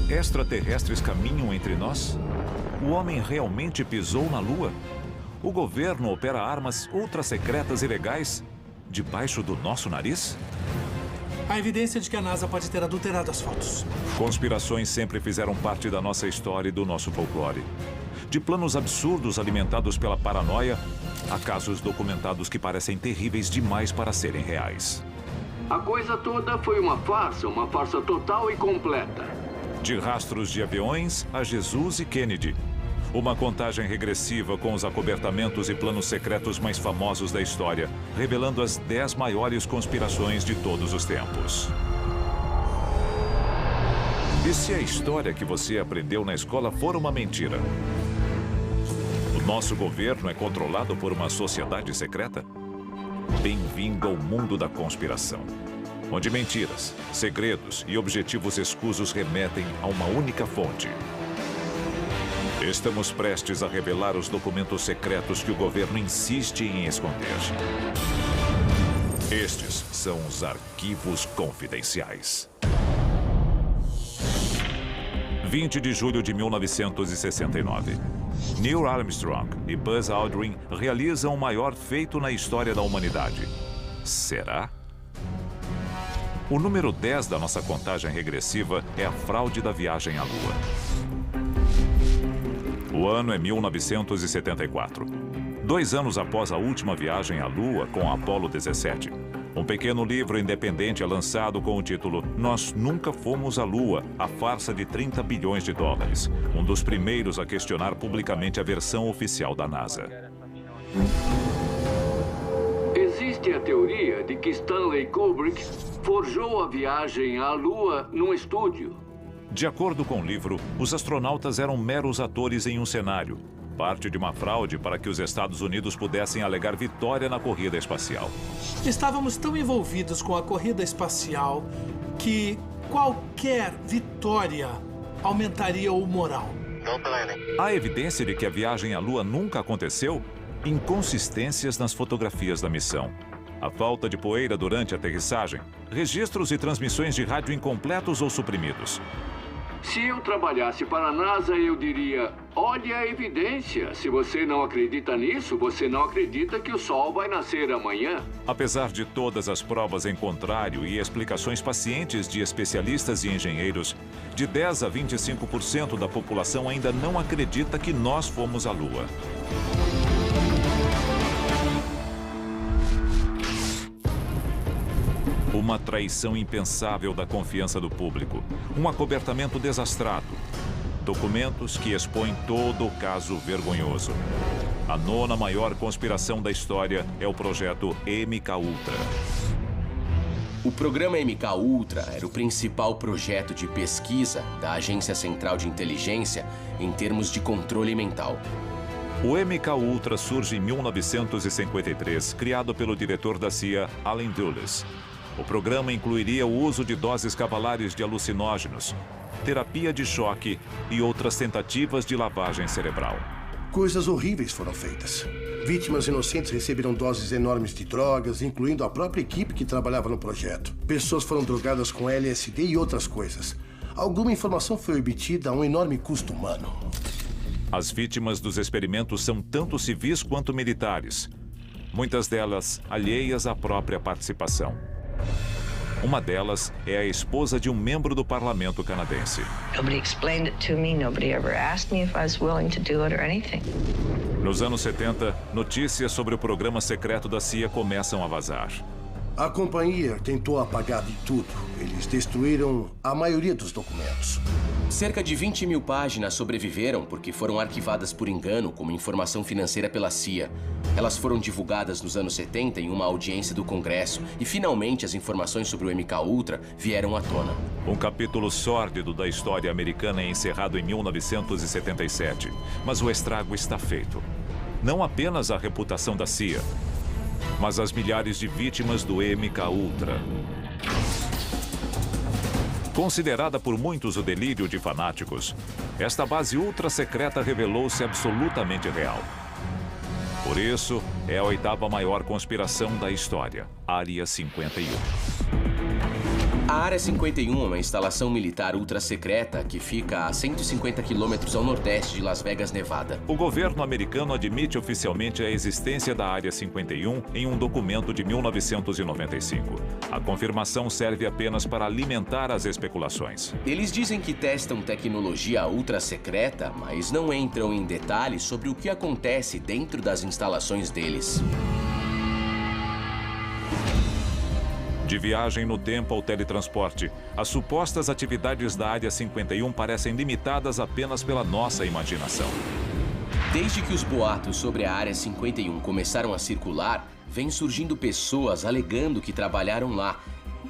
Extraterrestres caminham entre nós? O homem realmente pisou na Lua? O governo opera armas ultra-secretas e legais debaixo do nosso nariz? Há evidência de que a NASA pode ter adulterado as fotos. Conspirações sempre fizeram parte da nossa história e do nosso folclore. De planos absurdos alimentados pela paranoia, a casos documentados que parecem terríveis demais para serem reais. A coisa toda foi uma farsa total e completa. De rastros de aviões a Jesus e Kennedy. Uma contagem regressiva com os acobertamentos e planos secretos mais famosos da história, revelando as 10 maiores conspirações de todos os tempos. E se a história que você aprendeu na escola for uma mentira? O nosso governo é controlado por uma sociedade secreta? Bem-vindo ao mundo da conspiração, onde mentiras, segredos e objetivos escusos remetem a uma única fonte. Estamos prestes a revelar os documentos secretos que o governo insiste em esconder. Estes são os arquivos confidenciais. 20 de julho de 1969. Neil Armstrong e Buzz Aldrin realizam o maior feito na história da humanidade. Será? O número 10 da nossa contagem regressiva é a fraude da viagem à Lua. O ano é 1974. 2 anos após a última viagem à Lua com a Apollo 17. Um pequeno livro independente é lançado com o título Nós Nunca Fomos à Lua, a farsa de 30 bilhões de dólares. Um dos primeiros a questionar publicamente a versão oficial da NASA. Existe a teoria de que Stanley Kubrick forjou a viagem à Lua num estúdio. De acordo com o livro, os astronautas eram meros atores em um cenário. Parte de uma fraude para que os Estados Unidos pudessem alegar vitória na corrida espacial. Estávamos tão envolvidos com a corrida espacial que qualquer vitória aumentaria o moral. Há evidência de que a viagem à Lua nunca aconteceu? Inconsistências nas fotografias da missão. A falta de poeira durante a aterrissagem. Registros e transmissões de rádio incompletos ou suprimidos. Se eu trabalhasse para a NASA, eu diria, olhe a evidência. Se você não acredita nisso, você não acredita que o Sol vai nascer amanhã. Apesar de todas as provas em contrário e explicações pacientes de especialistas e engenheiros, de 10 a 25% da população ainda não acredita que nós fomos à Lua. Uma traição impensável da confiança do público. Um acobertamento desastrado. Documentos que expõem todo o caso vergonhoso. A 9ª maior conspiração da história é o projeto MKUltra. O programa MKUltra era o principal projeto de pesquisa da Agência Central de Inteligência em termos de controle mental. O MKUltra surge em 1953, criado pelo diretor da CIA, Allen Dulles. O programa incluiria o uso de doses cavalares de alucinógenos, terapia de choque e outras tentativas de lavagem cerebral. Coisas horríveis foram feitas. Vítimas inocentes receberam doses enormes de drogas, incluindo a própria equipe que trabalhava no projeto. Pessoas foram drogadas com LSD e outras coisas. Alguma informação foi obtida a um enorme custo humano. As vítimas dos experimentos são tanto civis quanto militares. Muitas delas alheias à própria participação. Uma delas é a esposa de um membro do parlamento canadense. Nobody explained it to me. Nobody ever asked me if I was willing to do it or anything. Nos anos 70, notícias sobre o programa secreto da CIA começam a vazar. A companhia tentou apagar de tudo. Eles destruíram a maioria dos documentos. Cerca de 20 mil páginas sobreviveram porque foram arquivadas por engano como informação financeira pela CIA. Elas foram divulgadas nos anos 70 em uma audiência do Congresso e, finalmente, as informações sobre o MKUltra vieram à tona. Um capítulo sórdido da história americana é encerrado em 1977, mas o estrago está feito. Não apenas a reputação da CIA, mas as milhares de vítimas do MKUltra. Considerada por muitos o delírio de fanáticos, esta base ultra secreta revelou-se absolutamente real. Por isso, é a 8ª maior conspiração da história, Área 51. A Área 51 é uma instalação militar ultra-secreta que fica a 150 quilômetros ao nordeste de Las Vegas, Nevada. O governo americano admite oficialmente a existência da Área 51 em um documento de 1995. A confirmação serve apenas para alimentar as especulações. Eles dizem que testam tecnologia ultra-secreta, mas não entram em detalhes sobre o que acontece dentro das instalações deles. De viagem no tempo ao teletransporte, as supostas atividades da Área 51 parecem limitadas apenas pela nossa imaginação. Desde que os boatos sobre a Área 51 começaram a circular, vêm surgindo pessoas alegando que trabalharam lá,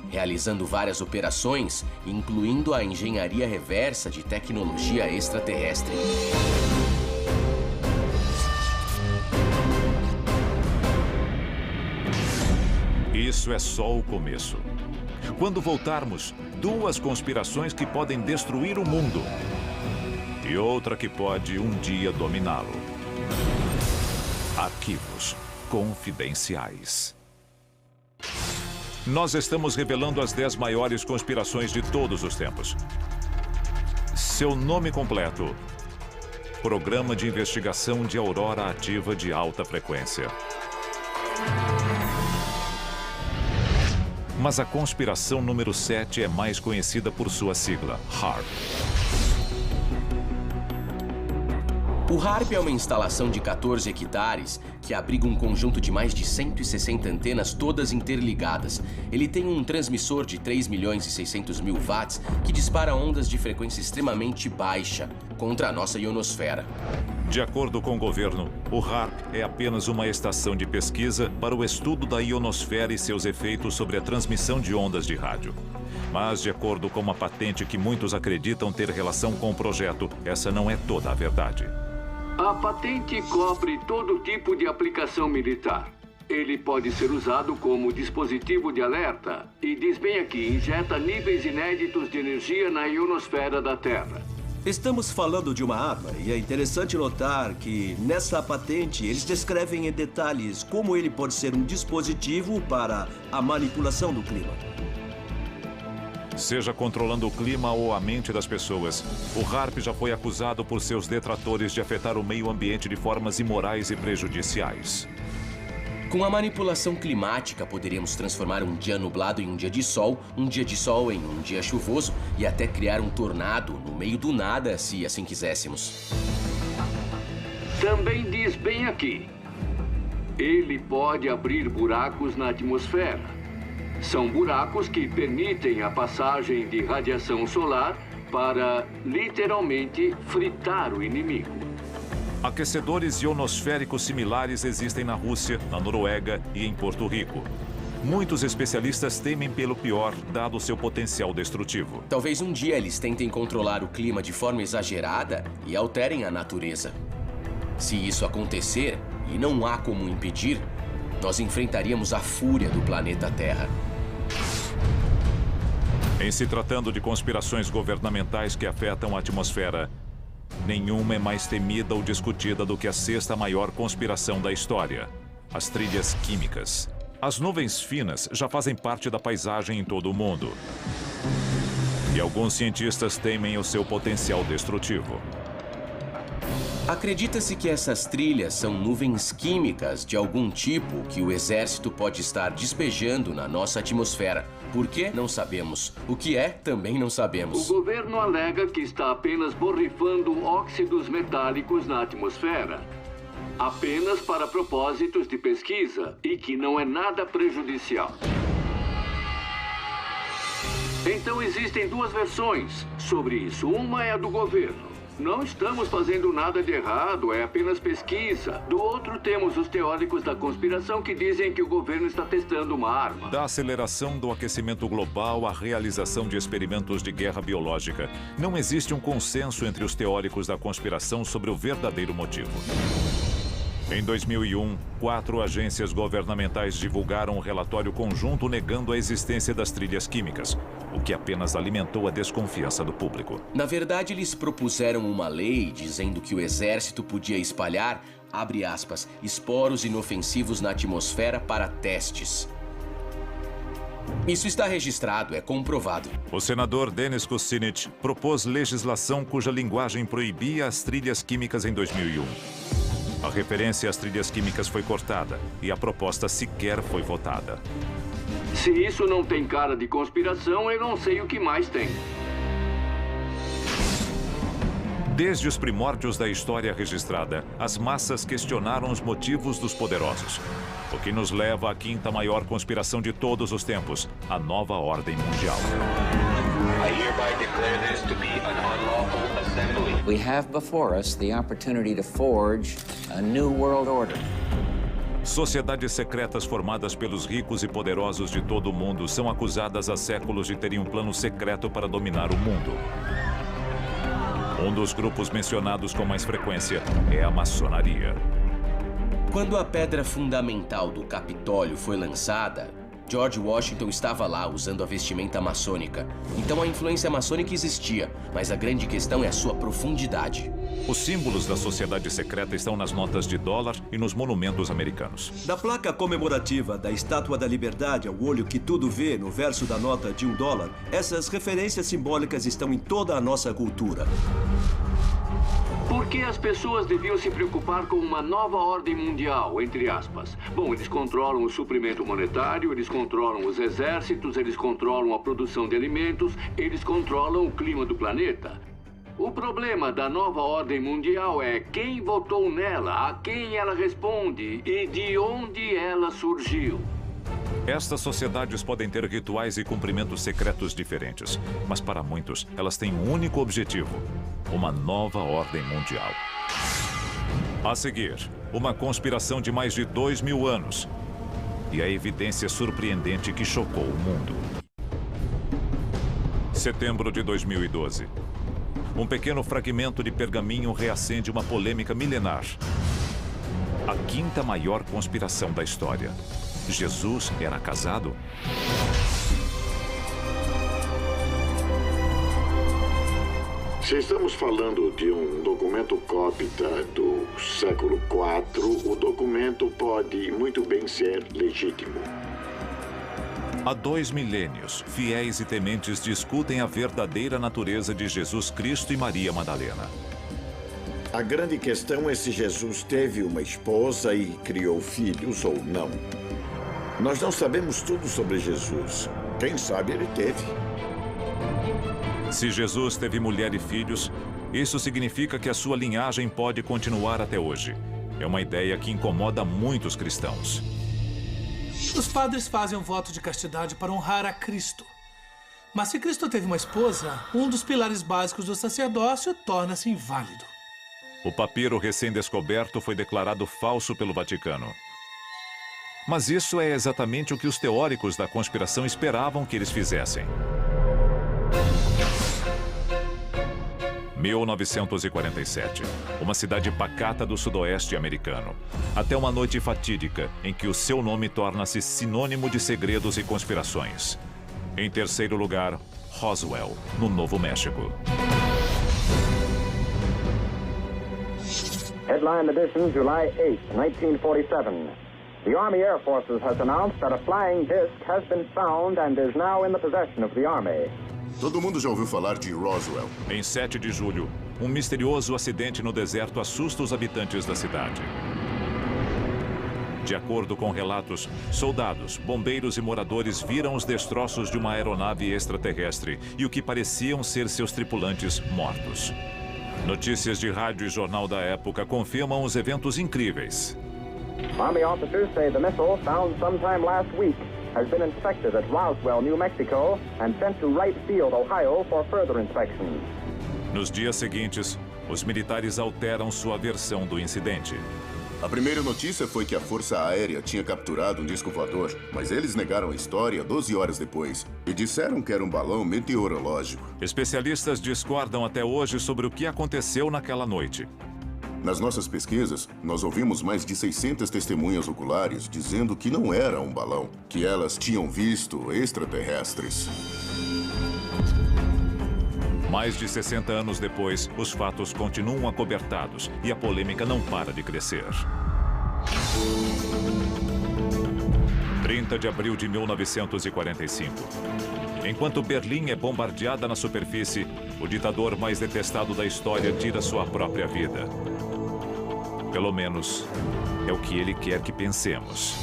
realizando várias operações, incluindo a engenharia reversa de tecnologia extraterrestre. Isso é só o começo. Quando voltarmos, duas conspirações que podem destruir o mundo e outra que pode um dia dominá-lo. Arquivos confidenciais. Nós estamos revelando as 10 maiores conspirações de todos os tempos. Seu nome completo: Programa de Investigação de Aurora Ativa de Alta Frequência. Mas a conspiração número 7 é mais conhecida por sua sigla, HAARP. O HAARP é uma instalação de 14 hectares que abriga um conjunto de mais de 160 antenas todas interligadas. Ele tem um transmissor de 3.600.000 watts que dispara ondas de frequência extremamente baixa contra a nossa ionosfera. De acordo com o governo, o HAARP é apenas uma estação de pesquisa para o estudo da ionosfera e seus efeitos sobre a transmissão de ondas de rádio. Mas, de acordo com uma patente que muitos acreditam ter relação com o projeto, essa não é toda a verdade. A patente cobre todo tipo de aplicação militar. Ele pode ser usado como dispositivo de alerta e, diz bem aqui, injeta níveis inéditos de energia na ionosfera da Terra. Estamos falando de uma arma e é interessante notar que, nessa patente, eles descrevem em detalhes como ele pode ser um dispositivo para a manipulação do clima. Seja controlando o clima ou a mente das pessoas, o HAARP já foi acusado por seus detratores de afetar o meio ambiente de formas imorais e prejudiciais. Com a manipulação climática, poderíamos transformar um dia nublado em um dia de sol em um dia chuvoso e até criar um tornado no meio do nada, se assim quiséssemos. Também diz bem aqui, ele pode abrir buracos na atmosfera. São buracos que permitem a passagem de radiação solar para, literalmente, fritar o inimigo. Aquecedores ionosféricos similares existem na Rússia, na Noruega e em Porto Rico. Muitos especialistas temem pelo pior, dado seu potencial destrutivo. Talvez um dia eles tentem controlar o clima de forma exagerada e alterem a natureza. Se isso acontecer, e não há como impedir, nós enfrentaríamos a fúria do planeta Terra. Em se tratando de conspirações governamentais que afetam a atmosfera, nenhuma é mais temida ou discutida do que a sexta maior conspiração da história: as trilhas químicas. As nuvens finas já fazem parte da paisagem em todo o mundo. E alguns cientistas temem o seu potencial destrutivo. Acredita-se que essas trilhas são nuvens químicas de algum tipo que o exército pode estar despejando na nossa atmosfera. Por quê? Não sabemos. O que é, também não sabemos. O governo alega que está apenas borrifando óxidos metálicos na atmosfera, apenas para propósitos de pesquisa e que não é nada prejudicial. Então existem duas versões sobre isso. Uma é a do governo. Não estamos fazendo nada de errado, é apenas pesquisa. Do outro, temos os teóricos da conspiração que dizem que o governo está testando uma arma. Da aceleração do aquecimento global à realização de experimentos de guerra biológica, não existe um consenso entre os teóricos da conspiração sobre o verdadeiro motivo. Em 2001, 4 agências governamentais divulgaram um relatório conjunto negando a existência das trilhas químicas, o que apenas alimentou a desconfiança do público. Na verdade, eles propuseram uma lei dizendo que o exército podia espalhar, abre aspas, esporos inofensivos na atmosfera para testes. Isso está registrado, é comprovado. O senador Dennis Kucinich propôs legislação cuja linguagem proibia as trilhas químicas em 2001. A referência às trilhas químicas foi cortada e a proposta sequer foi votada. Se isso não tem cara de conspiração, eu não sei o que mais tem. Desde os primórdios da história registrada, as massas questionaram os motivos dos poderosos. O que nos leva à quinta maior conspiração de todos os tempos, a nova ordem mundial. I hereby declare this to be an unlawful assembly. We have before us the opportunity to forge a new world order. Sociedades secretas formadas pelos ricos e poderosos de todo o mundo são acusadas há séculos de terem um plano secreto para dominar o mundo. Um dos grupos mencionados com mais frequência é a maçonaria. Quando a pedra fundamental do Capitólio foi lançada, George Washington estava lá usando a vestimenta maçônica. Então a influência maçônica existia, mas a grande questão é a sua profundidade. Os símbolos da sociedade secreta estão nas notas de dólar e nos monumentos americanos. Da placa comemorativa da Estátua da Liberdade ao olho que tudo vê no verso da nota de $1, essas referências simbólicas estão em toda a nossa cultura. Por que as pessoas deviam se preocupar com uma nova ordem mundial, entre aspas? Bom, eles controlam o suprimento monetário, eles controlam os exércitos, eles controlam a produção de alimentos, eles controlam o clima do planeta. O problema da nova ordem mundial é quem votou nela, a quem ela responde e de onde ela surgiu. Estas sociedades podem ter rituais e cumprimentos secretos diferentes, mas para muitos elas têm um único objetivo: uma nova ordem mundial. A seguir, uma conspiração de mais de 2000 anos e a evidência surpreendente que chocou o mundo. Setembro de 2012. Um pequeno fragmento de pergaminho reacende uma polêmica milenar. A quinta maior conspiração da história. Jesus era casado? Se estamos falando de um documento cópita do século IV, o documento pode muito bem ser legítimo. Há 2 milênios, fiéis e tementes discutem a verdadeira natureza de Jesus Cristo e Maria Madalena. A grande questão é se Jesus teve uma esposa e criou filhos ou não. Nós não sabemos tudo sobre Jesus. Quem sabe ele teve. Se Jesus teve mulher e filhos, isso significa que a sua linhagem pode continuar até hoje. É uma ideia que incomoda muitos cristãos. Os padres fazem um voto de castidade para honrar a Cristo. Mas se Cristo teve uma esposa, um dos pilares básicos do sacerdócio torna-se inválido. O papiro recém-descoberto foi declarado falso pelo Vaticano. Mas isso é exatamente o que os teóricos da conspiração esperavam que eles fizessem. 1947, uma cidade pacata do sudoeste americano. Até uma noite fatídica em que o seu nome torna-se sinônimo de segredos e conspirações. Em terceiro lugar, Roswell, no Novo México. Headline edition, July 8, 1947. The Army Air Forces has announced that a flying disc has been found and is now in the possession of the Army. Todo mundo já ouviu falar de Roswell. Em 7 de julho, um misterioso acidente no deserto assusta os habitantes da cidade. De acordo com relatos, soldados, bombeiros e moradores viram os destroços de uma aeronave extraterrestre e o que pareciam ser seus tripulantes mortos. Notícias de rádio e jornal da época confirmam os eventos incríveis. Army officers say the missile found sometime last week has been inspected at Roswell, New Mexico, and sent to Wright Field, Ohio, for further inspection. Nos dias seguintes, os militares alteram sua versão do incidente. A primeira notícia foi que a Força Aérea tinha capturado um disco voador, mas eles negaram a história 12 horas depois e disseram que era um balão meteorológico. Especialistas discordam até hoje sobre o que aconteceu naquela noite. Nas nossas pesquisas, nós ouvimos mais de 600 testemunhas oculares dizendo que não era um balão, que elas tinham visto extraterrestres. Mais de 60 anos depois, os fatos continuam acobertados e a polêmica não para de crescer. 30 de abril de 1945. Enquanto Berlim é bombardeada na superfície, o ditador mais detestado da história tira sua própria vida. Pelo menos, é o que ele quer que pensemos.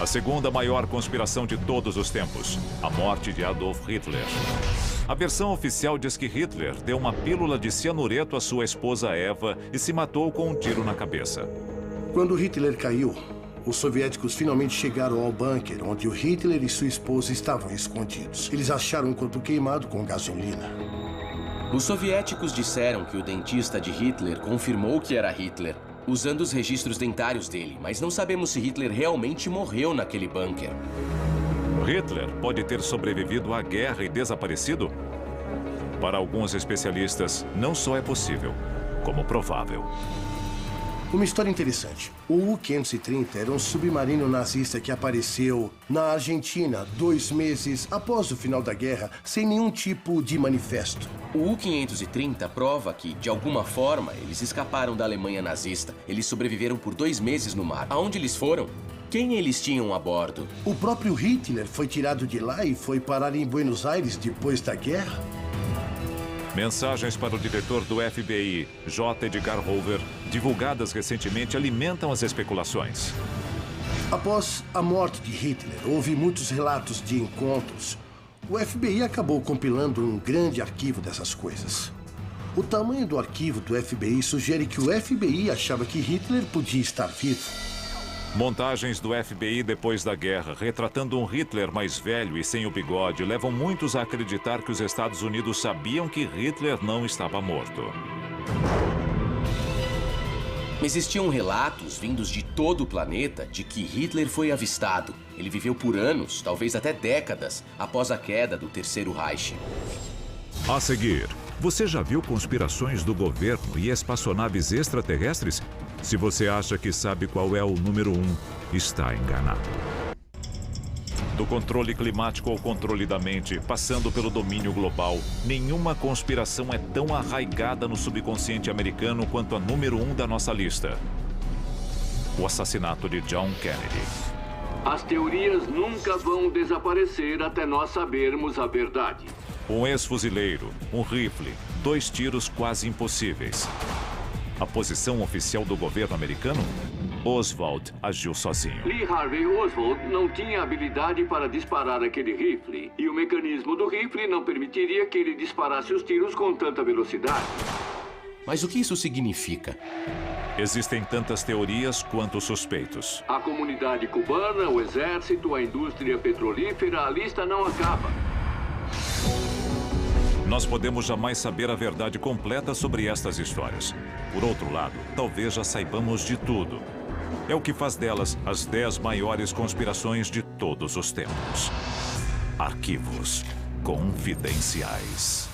A segunda maior conspiração de todos os tempos, a morte de Adolf Hitler. A versão oficial diz que Hitler deu uma pílula de cianureto à sua esposa Eva e se matou com um tiro na cabeça. Quando Hitler caiu, os soviéticos finalmente chegaram ao bunker onde o Hitler e sua esposa estavam escondidos. Eles acharam um corpo queimado com gasolina. Os soviéticos disseram que o dentista de Hitler confirmou que era Hitler, usando os registros dentários dele, mas não sabemos se Hitler realmente morreu naquele bunker. Hitler pode ter sobrevivido à guerra e desaparecido? Para alguns especialistas, não só é possível, como provável. Uma história interessante. O U-530 era um submarino nazista que apareceu na Argentina 2 meses após o final da guerra, sem nenhum tipo de manifesto. O U-530 prova que, de alguma forma, eles escaparam da Alemanha nazista. Eles sobreviveram por 2 meses no mar. Aonde eles foram? Quem eles tinham a bordo? O próprio Hitler foi tirado de lá e foi parar em Buenos Aires depois da guerra? Mensagens para o diretor do FBI, J. Edgar Hoover, divulgadas recentemente, alimentam as especulações. Após a morte de Hitler, houve muitos relatos de encontros. O FBI acabou compilando um grande arquivo dessas coisas. O tamanho do arquivo do FBI sugere que o FBI achava que Hitler podia estar vivo. Montagens do FBI depois da guerra, retratando um Hitler mais velho e sem o bigode, levam muitos a acreditar que os Estados Unidos sabiam que Hitler não estava morto. Existiam relatos vindos de todo o planeta de que Hitler foi avistado. Ele viveu por anos, talvez até décadas, após a queda do Terceiro Reich. A seguir, você já viu conspirações do governo e espaçonaves extraterrestres? Se você acha que sabe qual é o número 1, está enganado. Do controle climático ao controle da mente, passando pelo domínio global, nenhuma conspiração é tão arraigada no subconsciente americano quanto a número 1 da nossa lista: o assassinato de John Kennedy. As teorias nunca vão desaparecer até nós sabermos a verdade. Um ex-fuzileiro, um rifle, 2 tiros quase impossíveis. A posição oficial do governo americano? Oswald agiu sozinho. Lee Harvey Oswald não tinha habilidade para disparar aquele rifle. E o mecanismo do rifle não permitiria que ele disparasse os tiros com tanta velocidade. Mas o que isso significa? Existem tantas teorias quanto suspeitos. A comunidade cubana, o exército, a indústria petrolífera, a lista não acaba. Nós podemos jamais saber a verdade completa sobre estas histórias. Por outro lado, talvez já saibamos de tudo. É o que faz delas as 10 maiores conspirações de todos os tempos. Arquivos confidenciais.